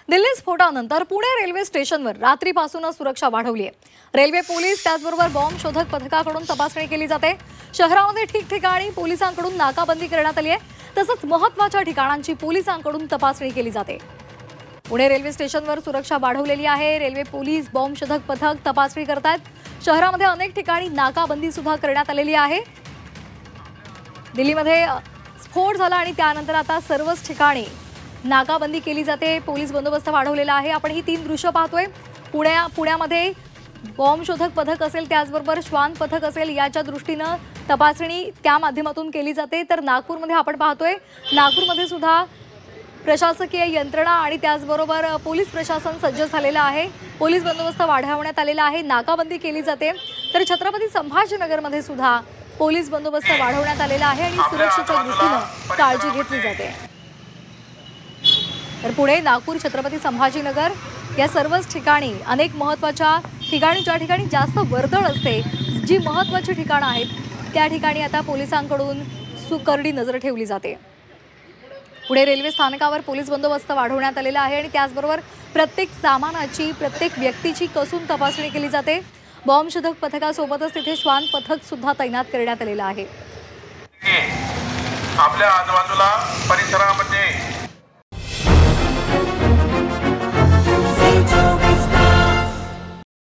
दिल्ली स्फोटानंतर पुणे रेल्वे स्टेशनवर रात्रीपासूनच सुरक्षा वाढवली आहे। रेल्वे पोलीस त्याचबरोबर बॉम्ब शोधक पथकाकडून तपासणी केली जाते। शहरामध्ये ठिकठिकाणी पोलिसांकडून नाकाबंदी करण्यात आली आहे, तसंच महत्त्वाच्या ठिकाणांची पोलिसांकडून तपासणी केली जाते। पुणे रेल्वे स्टेशनवर सुरक्षा वाढवलेली आहे। रेल्वे पोलीस बॉम्ब शोधक पथक तपासणी करतात। शहरामध्ये अनेक ठिकाणी नाकाबंदी सुद्धा करण्यात आलेली आहे। दिल्लीमध्ये स्फोट झाला आणि त्यानंतर आता सर्वच ठिकाणी नाकाबंदी केली जाते। पोलीस बंदोबस्त वाढवलेला आहे। आपण ही 3 दृश्य पाहतोय। पुण्यामध्ये बॉम्ब शोधक पथक असेल, त्याचबरोबर श्वान पथक असेल, याच्या दृष्टीने तपासणी त्या माध्यमातून केली जाते। तर नागपूरमध्ये आपण पाहतोय, नागपूरमध्ये सुद्धा प्रशासकीय यंत्रणा आणि त्याचबरोबर पोलीस प्रशासन सज्ज झालेलं आहे। पोलीस बंदोबस्त वाढवण्यात आलेला आहे, नाकाबंदी केली जाते। तर छत्रपती संभाजीनगरमध्ये सुद्धा पोलीस बंदोबस्त वाढवण्यात आलेला आहे आणि सुरक्षेच्या दृष्टीने काळजी घेतली जाते। तर पुणे, नागपूर, छत्रपती संभाजीनगर या सर्वच ठिकाणी अनेक महत्त्वाच्या ठिकाणी, ज्या ठिकाणी जास्त वर्दळ असते, जी महत्त्वाची ठिकाणं आहेत, त्या ठिकाणी आता पोलिसांकडून सुकरडी नजर ठेवली जाते। पुणे रेल्वे स्थानकावर पोलीस बंदोबस्त वाढवण्यात आलेला आहे आणि त्याचबरोबर प्रत्येक सामानाची, प्रत्येक व्यक्तीची कसून तपासणी केली जाते। बॉम्ब शोधक पथकासोबतच तिथे श्वान पथक सुद्धा तैनात करण्यात आलेलं आहे। आपल्या आजूबाजूला परिसरामध्ये